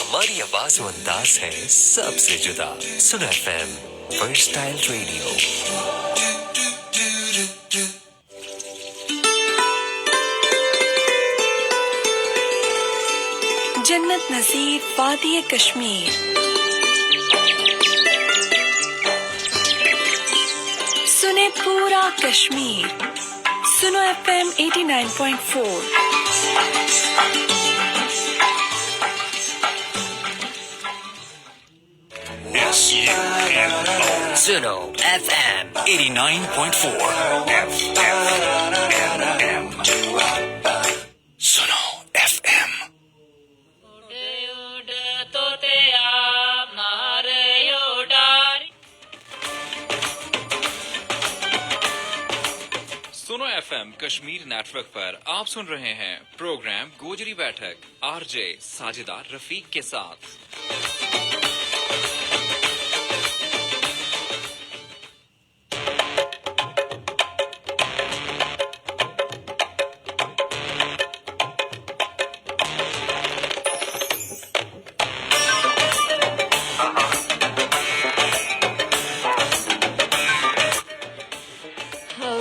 हमारी आवाज और अंदाज है सबसे जुदा। सुनो FM वर्सटाइल रेडियो। जन्नत नजीर वादी कश्मीर, सुने पूरा कश्मीर। सुनो FM 89.4। सुनो FM 89.4। सुनो FM। सुनो FM कश्मीर नेटवर्क पर आप सुन रहे हैं प्रोग्राम गोजरी बैठक आरजे साजिदा रफीक के साथ।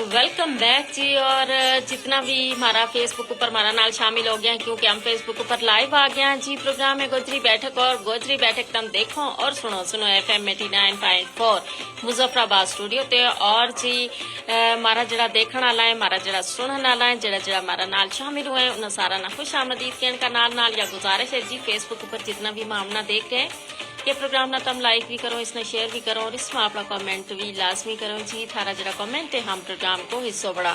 वेलकम बैक जी। और जितना भी हमारा फेसबुक ऊपर हमारा नाल शामिल हो गया है, क्योंकि हम फेसबुक ऊपर लाइव आ गए हैं जी। प्रोग्राम है गोजरी बैठक और गोजरी बैठक तुम देखो और सुनो। सुनो FM 89.4 मुजफ्फराबाद स्टूडियो ते। और जी हमारा जरा देखने वाला है, हमारा जरा सुनने वाला है, जरा हमारा नाल शामिल हुए उन्हें सारा ना खुश आमदीद कहने का नाल या गुजारिश है जी। फेसबुक ऊपर जितना भी मामला देख रहे हैं ये प्रोग्राम ना तुम लाइक भी करो, इसने शेयर भी करो और इसमें अपना कमेंट भी लाजमी करो जी। थारा जरा कमेंट है हम प्रोग्राम को हिस्सों बढ़ा।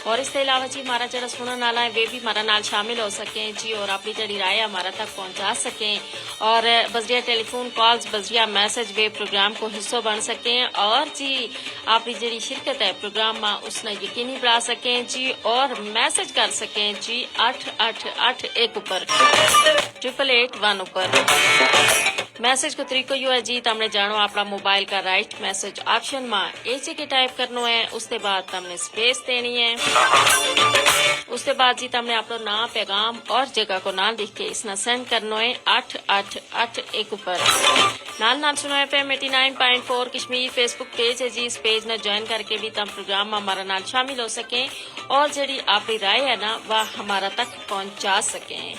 और इसके अलावा जी हमारा जरा सुनने वाला है वे भी हमारा नाल शामिल हो सकें जी और अपनी जड़ी राय हमारा तक पहुंचा सकें और बजरिया टेलीफोन कॉल्स बजरिया मैसेज वे प्रोग्राम को हिस्सों बन सकें और जी अपनी जड़ी शिरकत है प्रोग्राम में उसने यकीनी बढ़ा सकें जी और मैसेज कर सकें जी 8881 ऊपर 8881 ऊपर। मैसेज को तरीको यू है जी तमने जानो अपना मोबाइल का राइट मैसेज ऑप्शन में एसी के टाइप करनो है, उसके बाद तमने स्पेस देनी है, उसके बाद जी तमने अपना नाम पैगाम और जगह को नाम लिख के इसना सेंड करनो है 8881 ऊपर। नाल सुनो FM 89.4 कश्मीर फेसबुक पेज है जी। इस पेज ने ज्वाइन करके भी तम प्रोग्राम में हमारा नाल शामिल हो सकें और जड़ी आपकी राय है ना वह हमारा तक पहुंचा सकें।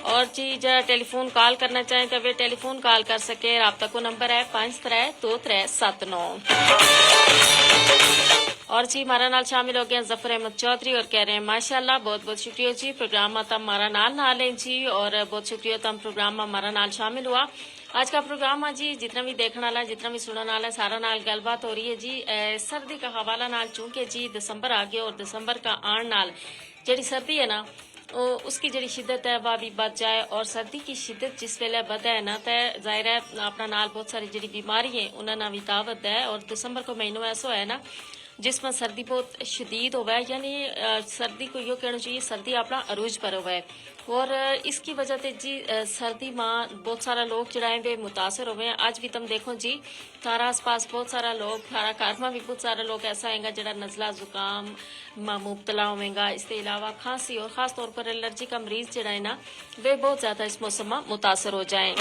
और जी जरा टेलीफोन कॉल करना चाहें तो वे टेलीफोन कॉल कर सके। राब्ता को नंबर है 532379। और जी हमारा नाल शामिल हो गए जफर अहमद चौधरी और कह रहे हैं माशाल्लाह बहुत बहुत शुक्रिया जी प्रोग्राम में तम हमारा नाल है जी और बहुत शुक्रिया तम प्रोग्राम में हमारा नाल शामिल हुआ। आज का प्रोग्राम है जी जितना भी देखने वाला है जितना भी सुनने वाला है सारा नाल गलबात हो रही है जी। सर्दी का हवाला नाल चूंकि जी दिसंबर आ गया और दिसंबर का आन नाल जड़ी सर्दी है ना उसकी जड़ी शिद्दत है वह भी बच जाए और सर्दी की शिद्दत जिस वेले बद है ना तो जाहिर है अपना नाल बहुत सारी जड़ी बीमारी है उन्होंने भी दावत है। और दिसंबर को महीनों ऐसा है ना जिसमें सर्दी बहुत शदीद हुआ है, यानी सर्दी को यो कहना चाहिए सर्दी अपना अरूज पर हुआ है और इसकी वजह से जी सर्दी में बहुत सारा लोग जड़ाए वे मुतासर हुए हैं। आज भी तुम देखो जी थारा आस पास बहुत सारा लोग थारा घर में भी बहुत सारा लोग ऐसा होगा जरा नजला जुकाम में मुबतला होगा। इसके अलावा खांसी और खास तौर पर एलर्जी का मरीज जड़ा है ना वे बहुत ज्यादा इस मौसम में मुतासर हो जाए,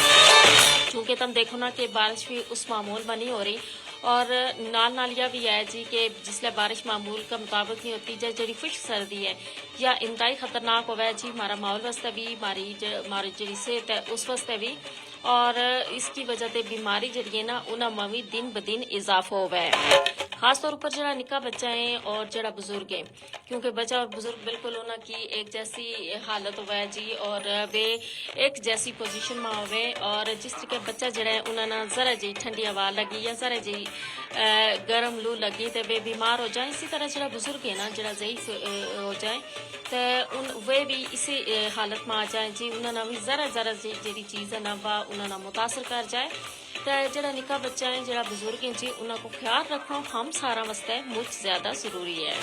क्योंकि तुम देखो ना कि बारिश भी उस मामूल में नहीं हो रही और नाल यह भी है जी कि जिसले बारिश मामूल का मुताबिक नहीं होती जड़ी खुश्क सर्दी है या इंतहाई खतरनाक होगा जी हमारा माहौल वास्ते भी हमारी जड़ी सेहत है उस वास्ते भी और इसकी वजह से बीमारी जड़ी है ना उन्हें भी दिन ब दिन इजाफा हुआ है। खास तौर पर जरा निका बच्चा है और जरा बुजुर्ग है, क्योंकि बच्चा और बुजुर्ग बिल्कुल उन्हें की एक जैसी हालत हुआ है जी और वे एक जैसी पोजीशन में हुए और जिस तरीके बच्चा जरा है उन्हें जरा जी ठंडी हवा लगी या जरा जी गर्म लू लगी तो वे बीमार हो जाए। इसी तरह जरा बुजुर्ग है ना जरा ज़ईफ हो जाए तो वे भी इसी हालत में आ जाए जी उन्होंने भी जरा जी चीज़ है ना वह उन्होंने मुतासर कर जाए। ਤੇ ਜਿਹੜਾ ਨਿੱਕਾ ਬੱਚਾ ਹੈ ਜਿਹੜਾ ਬਜ਼ੁਰਗ ਹੈ ਜੀ ਉਹਨਾਂ को ख्याल रखना हम सारा वास्ते मुझ ज्यादा जरूरी है।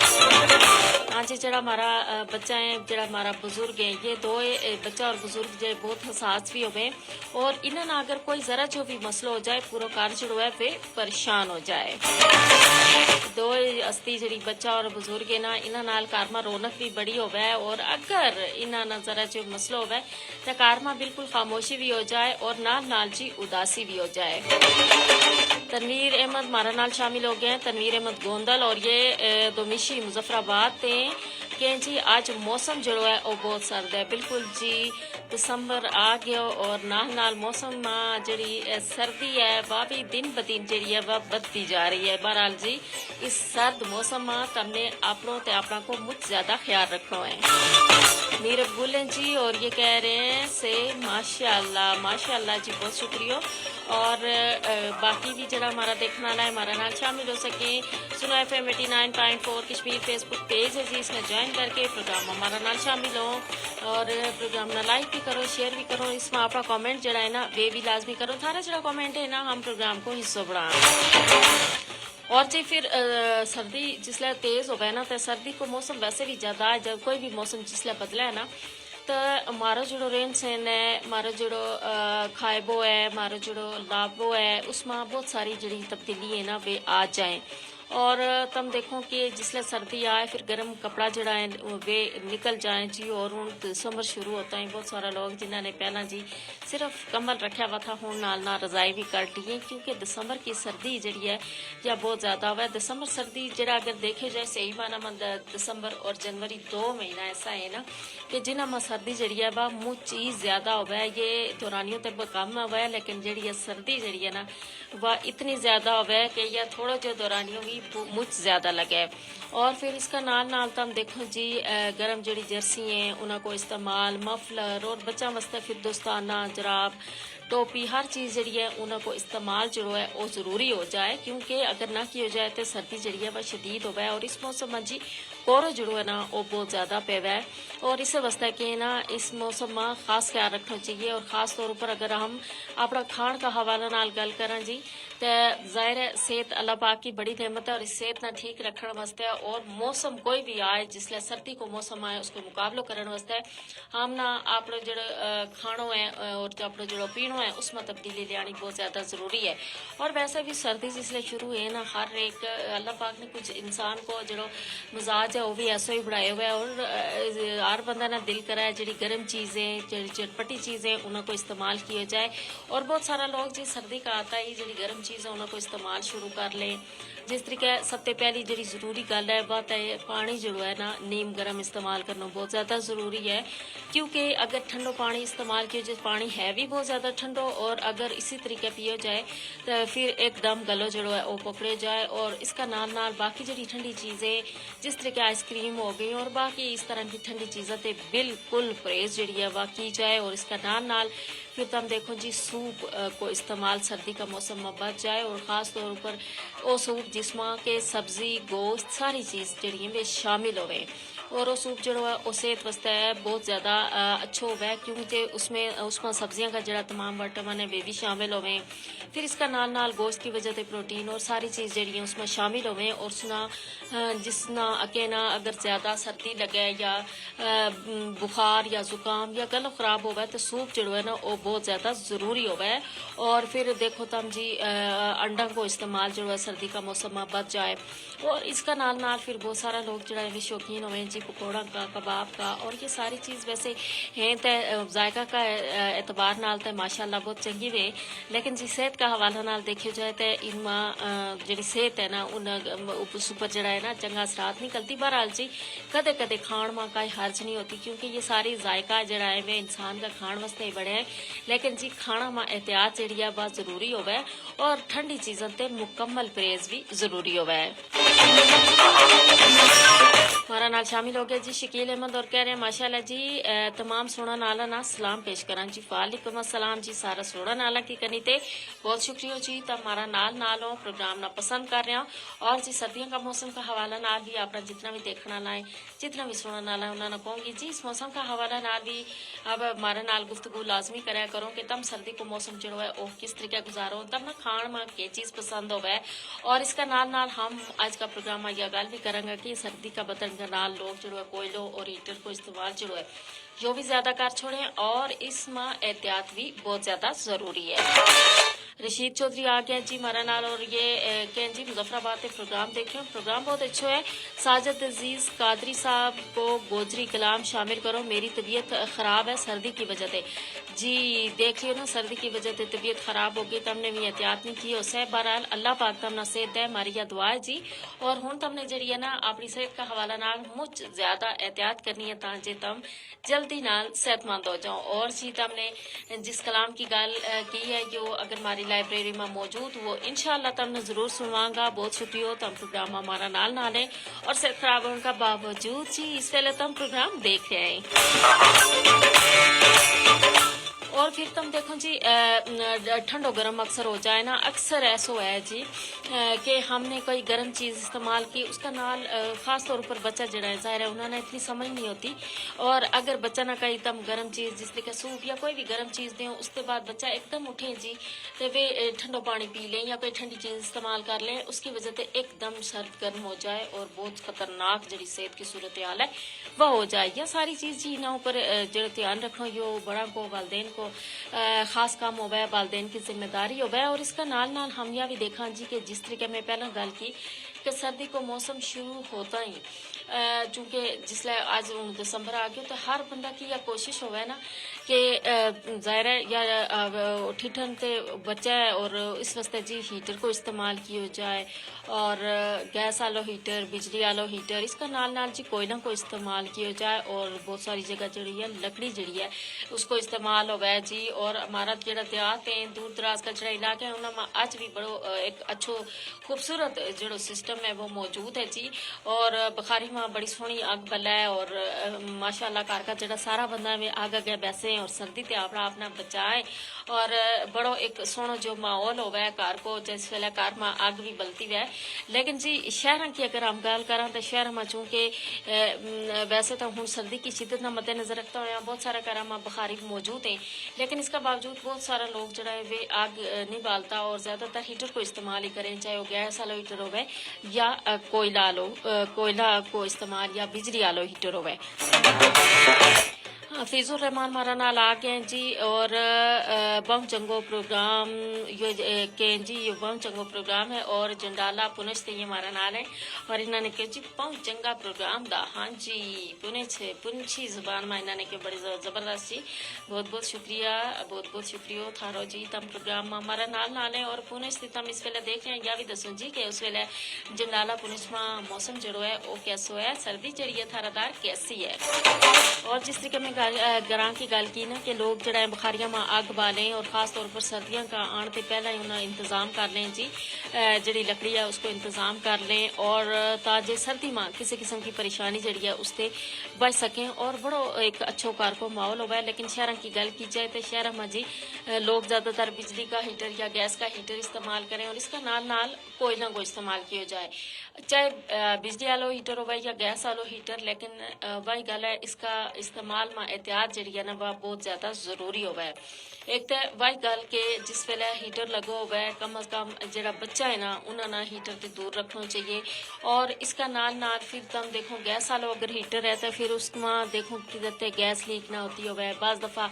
हाँ जी, जरा हमारा बच्चा है जरा हमारा बुजुर्ग है, ये दो बच्चा और बुजुर्ग जो बहुत हसास भी होवे और इन्हें अगर कोई जरा जो भी मसला हो जाए पूरा घर जो है वे परेशान हो जाए। दो अस्ती जी बच्चा और बुजुर्ग है ना इन्हों नाल घर में रौनक भी बड़ी होवे और अगर इन्हों ना जरा जो मसला होवे तो घर में बिल्कुल खामोशी भी हो जाए और नाल नाल जी उदासी भी हो जाए। तनवीर अहमद हमारा नाल शामिल हो गए हैं, तनवीर अहमद गोंदल, और ये दोमिशी मुजफ्फराबाद थे कि जी आज मौसम जो है वो बहुत सर्द है। बिल्कुल जी दिसंबर आ गया और नाल नाल मौसम में जी सर्दी है वह भी दिन ब दिन जी है वह बढ़ती जा रही है। बहरहाल जी इस सर्द मौसम में तुमने अपनों ते अपना को मुझ ज्यादा ख्याल रखना है। नीरव गुलें जी और ये कह रहे हैं से माशाल्लाह जी, बहुत शुक्रिया। और बाकी भी जरा हमारा देखना है हमारा नाल शामिल हो सके सुनो FM 89.4 कश्मीर फेसबुक पेज है जी, इसमें ज्वाइन करके प्रोग्राम हमारा नाल शामिल हो और प्रोग्राम ना लाइक भी करो शेयर भी करो। इसमें अपना कमेंट जरा है ना वे भी लाजमी करो, थारा जरा कमेंट है ना हम प्रोग्राम को हिस्सा बढ़ा। और जी फिर सर्दी जिसले तेज हो गए ना तो सर्दी को मौसम वैसे भी ज़्यादा है, जब कोई भी मौसम जिसले बदला है ना तो मारो जो रहन सहन है, मारो जो खाएबो है, मारो जो लाभो है, उसमें बहुत सारी जड़ी तब्दीली है ना वे आ जाए। और तुम देखो कि जिसले सर्दी आए फिर गर्म कपड़ा जड़ा है वे निकल जाए जी। और हूँ दिसंबर शुरू होता है, बहुत सारा लोग जिन्होंने पहला जी सिर्फ कम्बल रखा हुआ था हूँ नाल ना रजाई भी कर ली है, क्योंकि दिसंबर की सर्दी जड़ी है या बहुत ज़्यादा हुआ है। दिसंबर सर्दी जरा अगर देखे जाए सही माना मतलब दिसंबर और जनवरी 2 महीना ऐसा है ना कि जिन्हें में सर्दी जड़ी है वह मुझ चीज़ ज़्यादा हुआ है। ये दौरानियों तक कम हुआ है, लेकिन जड़ी है सर्दी जड़ी है ना वह इतनी ज़्यादा हुआ है कि यह थोड़ा जो दौरानियों भी मुझ ज़्यादा लगे। और फिर इसका नाल नाल तो हम देखो जी गर्म जड़ी जर्सी हैं उनको इस्तेमाल मफलर और बच्चा वास्ते फिर दोस्ताना जराब टोपी हर चीज़ जड़ी है उनको इस्तेमाल जो है वो ज़रूरी हो जाए, क्योंकि अगर ना की हो जाए तो सर्दी जड़ी है वह शदीद हो है। और इस मौसम में जी कोहरा जो है ना वो बहुत ज़्यादा पैदा है और इस वास्ते कि ना इस मौसम में खास ख्याल रखना चाहिए। और ख़ास तौर पर अगर हम अपना खान का हवाला नाल गल करें जी तो ज़ाहिर है सेहत अल्लाह पाक की बड़ी नेमत है और इस सेहत ना ठीक रखने वास्ते और मौसम कोई भी आए जिसले सर्दी को मौसम आए उसको मुकाबलो करने वास्ते हम ना अपना जो खानों है और जो अपना जो पीनो है उसमें तब्दीली लियानी बहुत ज़्यादा ज़रूरी है। और वैसे भी सर्दी जिसले शुरू है ना हर एक अल्लाह पाक ने कुछ इंसान को जो मिजाज है वो भी ऐसा ही बढ़ाए हुआ है और हर बंदा ना दिल करा है जी गर्म चीज़ें चटपटी चीज़ें उनको इस्तेमाल किया जाए। और बहुत सारा लोग जी सर्दी का आता ही जी गर्म चीज़ है उनको इस्तेमाल शुरू कर लें। जिस तरीके सबसे पहली जी जरूरी गल है बात है पानी जो है ना नीम गर्म इस्तेमाल करना बहुत ज़्यादा ज़रूरी है, क्योंकि अगर ठंडो पानी इस्तेमाल किया जाए पानी है भी बहुत ज़्यादा ठंडो और अगर इसी तरीके पिया जाए तो फिर एकदम गलो जो है वो पकड़े जाए। और इसका नाल नाल बाकी जी ठंडी चीज़ें जिस तरीके आइसक्रीम हो गई और बाकी इस तरह की ठंडी चीज़ों से बिल्कुल परहेज जी है वह की जाए। और इसका नाल नाल फिर तुम देखो जी सूप को इस्तेमाल सर्दी का मौसम में बच जाए और ख़ास तौर पर वो सूप जिसमें के सब्जी गोश्त सारी चीज़ जी वे शामिल हो गए। और वो सूप जो है वो सेहत वास्ते बहुत ज़्यादा अच्छा हुआ है, क्योंकि उसमें सब्जियां का जरा तमाम विटामिन है वे भी शामिल हो गए। फिर इसका नाल नाल गोश्त की वजह से प्रोटीन और सारी चीज़ जी उसमें शामिल हो गए। और सुना जिसना अके ना अगर ज़्यादा सर्दी लगे या बुखार या ज़ुकाम या गला ख़राब हो गया तो सूप जो है ना वो बहुत ज़्यादा ज़रूरी हो गया है। और फिर देखो तम जी अंडा को इस्तेमाल जो है सर्दी का मौसम में बच जाए। और इसका नाल नाल फिर बहुत सारा लोग जो है शौकीन हुए जी पकौड़ा का कबाब का और ये सारी चीज़ वैसे हैं तो जायका का एतबार नाल तो माशाल्लाह बहुत चंगी वे, लेकिन जी सेहत का हवाला नाल देखियो जाए तो इनमें जी सेहत है ना उन उस ऊपर जरा है ना चंगा असरात निकलती। बहरहाल जी कदे कदे खाण में कोई हर्ज नहीं होती, क्योंकि ये सारी जायका जरा है वे इंसान का खाण वास्ते ही बड़े हैं, लेकिन जी खाना में एहतियात जी है बहुत ज़रूरी हो है और ठंडी चीज़ों से मुकम्मल परहेज भी ज़रूरी हो है। हमारा नाल शामिल हो गया जी शकील अहमद और कह रहे हैं माशाल्लाह जी तमाम सुनने नाला ना सलाम पेश करा जी वालेकुम अस्सलाम जी सारा सुनने नाला की करनी ते बहुत शुक्रिया जी तो हमारा नाल हो प्रोग्राम ना पसंद कर रहे हो और जी सर्दियों का मौसम का हवाला नाल भी अपना जितना भी देखना लाए जितना भी सुनने नाला है उन्होंने कहूँगी जी इस मौसम का हवाला नाल भी अब हमारे नाल गुफ्तगू लाजमी कराया करो कि तम सर्दी को मौसम जो है वो किस तरीके गुजारो तब ना खान में के चीज़ पसंद हो और इसका नाल हम आज का प्रोग्राम यह गल भी करेंगे कि सर्दी का बतन नाल लोग जो है कोयलों और हीटर को इस्तेमाल जो है जो भी ज्यादा कर छोड़े और इसमें एहतियात भी बहुत ज्यादा जरूरी है। रशीद चौधरी आ गया जी हमारा नाल और ये कहें जी मुजफ्फराबाद से प्रोग्राम देखे प्रोग्राम बहुत अच्छा है। साजिद अजीज कादरी साहब को गोजरी कलाम शामिल करो मेरी तबीयत खराब है सर्दी की वजह से जी देख लियो ना सर्दी की वजह से तबीयत खराब होगी तमने भी एहतियात नहीं की उसे बहरहाल अल्लाह पाक तमना सेहत है हमारी यह दुआ है जी और हुण तमने जी है ना अपनी सेहत का हवाला नाल मुझ ज्यादा एहतियात करनी है ताकि तम जल्दी नाल सेहतमंद हो जाओ और जी तमने जिस कलाम की गल की है जो अगर हमारी लाइब्रेरी में मौजूद वो इंशाल्लाह तमने जरूर सुनवागा बहुत शुक्रिया तम प्रोग्राम हमारा नाल है और सेहत खराब होने का बावजूद जी इस वेले तम प्रोग्राम देख रहे हैं और फिर तुम देखो जी ठंडो गर्म अक्सर हो जाए ना अक्सर ऐसा है जी कि हमने कोई गर्म चीज़ इस्तेमाल की उसका नाल ख़ास तौर पर बच्चा जड़ा है ज़ाहिर है उन्होंने इतनी समझ नहीं होती और अगर बच्चा ना कहीं एकदम गर्म चीज़ जिस तरीके सूप या कोई भी गर्म चीज़ दें उसके बाद बच्चा एकदम उठे जी तो वे ठंडो पानी पी लें या कोई ठंडी चीज़ इस्तेमाल कर लें उसकी वजह से एकदम सर्द गर्म हो जाए और बहुत ख़तरनाक जी सेहत की सूरत हाल है वह हो जाए या सारी चीज़ जी इन्हों पर जो ध्यान रखो यो बड़ा को वालदेन को खास काम हो है वालदेन की जिम्मेदारी हो है और इसका नाल हम यह भी देखा जी कि जिस तरीके में पहले गल की कि सर्दी को मौसम शुरू होता ही चूँकि जिसले आज दिसंबर आ गया तो हर बंदा की यह कोशिश होवे ना कि ज़ाहिर है या ठिठन ते बच्चा है और इस वास्ते जी हीटर को इस्तेमाल किया जाए और गैस आलो हीटर बिजली आलो हीटर इसका नाल जी कोयला को इस्तेमाल किया जाए और बहुत सारी जगह जड़ी है लकड़ी जड़ी है उसको इस्तेमाल होवे जी और हमारा जो देहात है दूर दराज का जो इलाका है उन्होंने आज भी बड़ो एक अच्छो खूबसूरत जो सिस्टम है वो मौजूद है जी और बुखारी में बड़ी सोहनी अग बला है और माशाल्लाह घर का जो सारा बंदा में आग अगे बैसे और सर्दी ते अपना बचाए और बड़ो एक सोहनो जो माहौल होवे घर को जिस वेले घर में आग भी बलती है लेकिन जी शहर की अगर हम गल करा तो शहर में चूँकि वैसे तो हूँ सर्दी की शिद्दत न मद्देनजर रखता हुआ बहुत सारा घर में बुखारी मौजूद है लेकिन इसका बावजूद बहुत सारा लोग जो है वे आग नहीं बालता और ज़्यादातर हीटर को इस्तेमाल ही करें चाहे वो गैस वाला हीटर होवे या कोयला को इस्तेमाल या बिजली वाला हीटर होवे। हफीजुर रहमान हमारा नाल आ गए जी और बम चंगो प्रोग्राम ये के जी ये बम चंगो प्रोग्राम है और जंडाला पुनश ये हमारा नाल है और इन्होंने कहा जी बहुत चंगा प्रोग्राम दा हाँ जी पुनछी जुबान में इन्होंने के बड़ी ज़बरदस्त जी बहुत बहुत शुक्रिया थारो जी तम प्रोग्राम में हमारा नाल है और पुनछ से तम इस वेले देख रहे हैं या भी दसो जी कि उस वेले जंडाला पुनछ में मौसम जड़ो है वो कैसो है सर्दी जड़ी है थारादार कैसी है और जिस तरीके में गरां की गल की ना कि लोग जड़ा बुखारियां में आग बालें और ख़ास तौर पर सर्दियों का आने से पहले ही उन्हें इंतज़ाम कर लें जी जड़ी लकड़ी है उसको इंतज़ाम कर लें और ताजे सर्दी में किसी किस्म की परेशानी जड़ी है उससे बच सकें और बड़ो एक अच्छो कार को माहौल होगा है। लेकिन शहरों की गल की जाए तो शहरों में जी लोग ज़्यादातर बिजली का हीटर या गैस का हीटर इस्तेमाल करें और इसका नाल कोयला को इस्तेमाल किया जाए चाहे बिजली वालो हीटर हो या गैस वालो हीटर लेकिन वही गल है इसका इस्तेमाल में एहतियात जी है ना वह बहुत ज़्यादा ज़रूरी होगा है। एक तो वही गल के जिस वेले हीटर लगो हुआ है कम अज़ कम जो बच्चा है ना उन्होंने हीटर से दूर रखना चाहिए और इसका नाल फिर तुम देखो गैस वालो अगर हीटर है तो फिर उसमें देखो कि गैस लीक ना होती हो बाज़ दफ़ा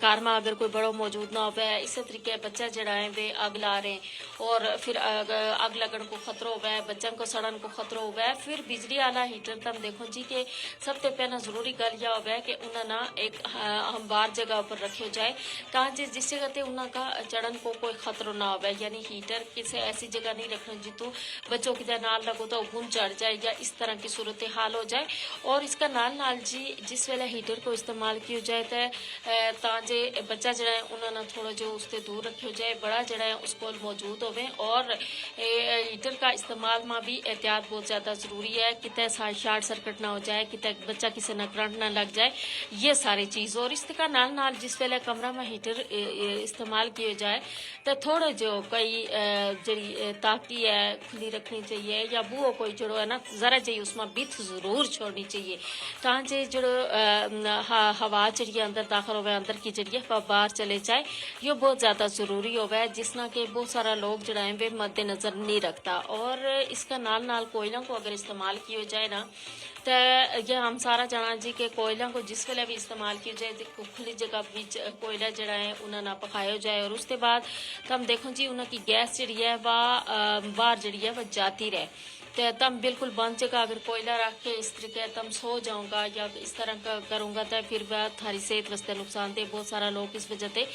कार में अगर कोई बड़ो मौजूद ना हो इस तरीके बच्चा जड़ा है वे आग ला रहे और फिर आग लगन को खतरो हुआ है बच्चों को सड़न को खतरो हुआ है। फिर बिजली वाला हीटर तुम देखो जी कि सबसे पहला जरूरी गल यह होगा है कि उन्हें ना एक हमवार जगह पर रखे जाए ताकि जिस जगह ते उनका चढ़न को कोई खतरा ना हो। यानी हीटर किसी ऐसी जगह नहीं रखना जितू बच्चों की नाल लगो तो गुन चढ़ जाए या इस तरह की सूरत हाल हो जाए। और इसका नाल जी जिस वेले हीटर को इस्तेमाल किया जाए तो जे बच्चा जड़ा है उन्होंने थोड़ा जो उससे दूर रखियो जाए, बड़ा जड़ा है उसको मौजूद होवे। और हीटर का इस्तेमाल में भी एहतियात बहुत ज़्यादा ज़रूरी है, कितने शॉर्ट सर्किट ना हो जाए, कितने बच्चा किसी न करंट ना लग जाए, ये सारी चीज़। और इसका नाल जिस वेले कमरा में हीटर इस्तेमाल किया जाए तो थोड़ा जो कोई जड़ी ताकि है खुली रखनी चाहिए या बूहो कोई जड़ो है ना ज़रा जी उसमें बिथ ज़रूर छोड़नी चाहिए ताकि जो हवा जड़ी अंदर दाखिल होवे, अंदर की जड़ी है बाहर चले जाए। ये बहुत ज़्यादा ज़रूरी होवे जिसना कि बहुत सारा लोग जड़ा है वे मद्देनज़र नहीं रखता। और इसका नाल कोयलों को अगर इस्तेमाल किया जाए ना तो ये हम सारा जाना जी के कोयलों को जिस वेले भी इस्तेमाल किया जाए खुली जगह भी कोयला जड़ा है उन्हें पकाया जाए। और उसके बाद तम देखो जी उनकी गैस जड़ी है वह बाहर जड़ी है वह जाती रहे तो तम बिल्कुल बंद जगह अगर कोयला रख के इस तरीके तम सो जाऊंगा या इस तरह का करूंगा तो फिर वह थारी सेहत वास्ते नुकसान दे। बहुत सारा लोग इस वजह से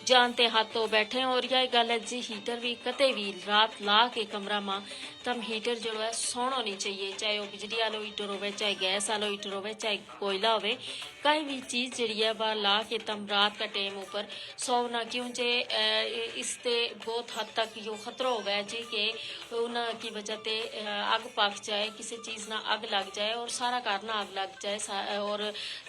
जानते हाथों बैठे हैं। और यह गल है जी हीटर भी कते भी रात ला के कमरा में तम हीटर जो है सोना नहीं चाहिए, चाहे वो बिजली वालों हीटर हो चाहे गैस वालों हीटर हो चाहे कोयला हो, कहीं भी चीज़ जी है वह ला के तम रात का टाइम ऊपर सोना क्यों जे इससे बहुत हद तक यो खतरा हो गया जी कि उनकी वजह से अग पक जाए, किसी चीज़ ना अग लग जाए और सारा घर ना अग लग जाए और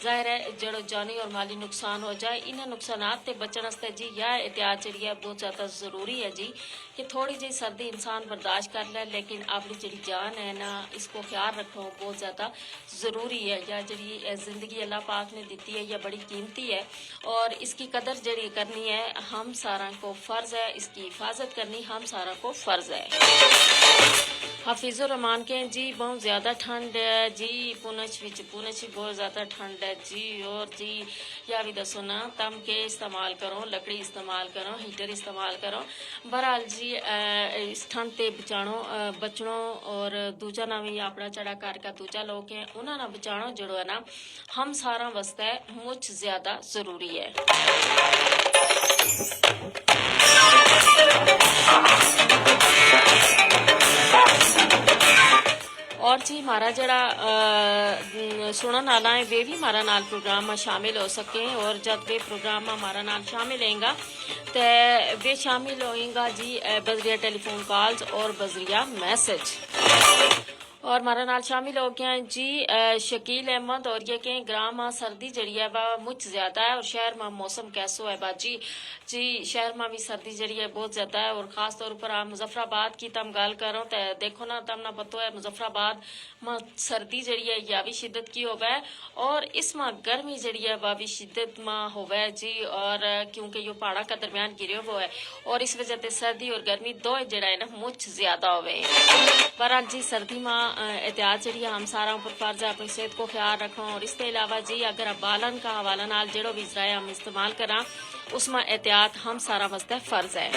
जाहिर है जड़ो जानी और माली नुकसान हो जाए। इन नुकसानात से बचने वास्ते जी यह एहतियात जी है बहुत ज़्यादा ज़रूरी है जी कि थोड़ी जी सर्दी इंसान बर्दाश्त कर ले लेकिन अपनी जी जान है ना इसको ख्याल रखो बहुत ज़्यादा ज़रूरी है। या जी ज़िंदगी अल्लाह पाक ने दी है यह बड़ी कीमती है और इसकी कदर जड़ी करनी है हम सारा को फ़र्ज़ है, इसकी हिफाजत करनी हम सारा को फ़र्ज़ है। हाफिज़ुर रहमान के जी बहुत ज़्यादा ठंड है जी पुनछ भी बहुत ज़्यादा ठंड है जी। और जी या भी दसो ना तम के इस्तेमाल करो, लकड़ी इस्तेमाल करो, हीटर इस्तेमाल करो। बहरहाल जी इस ठंड ते बचनो और दूजा ना भी अपना चढ़ा घर का दूजा लोग हैं उन्होंने बचाना जड़ो है ना हम सारा वास्ते मुझ ज़्यादा ज़रूरी है। और जी हमारा जड़ा सुनने वाला है वे भी हमारा नाल प्रोग्राम में शामिल हो सके और जब वे प्रोग्राम में हमारा नाल शामिल होगा तो वे शामिल होएगा जी बजरिया टेलीफोन कॉल्स और बजरिया मैसेज। और हमारा नाल शामिल हो गया जी शकील अहमद और ये कहें ग्राम में सर्दी जड़ी है वह मुझ ज़्यादा है और शहर में मौसम कैसो है बाजी जी शहर में भी सर्दी जड़ी है बहुत ज़्यादा है। और ख़ास तौर पर आप मुजफ्फराबाद की तम गल करो तो देखो ना तम ना पतो है मुजफ्फराबाद में सर्दी जड़ी है या भी शिद्दत की हो गए और इसमें गर्मी जड़ी है वह भी शिद्दत में हो गए जी। और क्योंकि ये पहाड़ा का दरमियान गिरे हुआ है और इस वजह से सर्दी और गर्मी दो जड़ा है ना मुझ ज़्यादा हो गए। पर जी सर्दी में एहतियात जी हम सारा ऊपर फर्ज है अपनी सेहत को ख्याल रखो। और इसके अलावा जी अगर बालन का हवाला नाल जड़ो भी ज़राए हम इस्तेमाल करा उसमें एहतियात हम सारा वास्ते फर्ज है।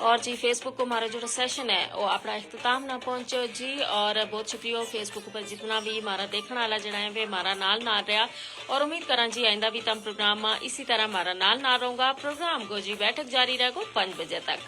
और जी फेसबुक को हमारा जो सेशन है वो अपना इख्तिताम ना पहुंचो जी। और बहुत शुक्रिया फेसबुक पर जितना भी हमारा देखने वाला जड़ा है वे हमारा नाल रहा और उम्मीद करा जी आइंदा भी तम प्रोग्राम में इसी तरह हमारा नाल रहूंगा। प्रोग्राम गोजरी बैठक जारी रहेगा 5 बजे तक।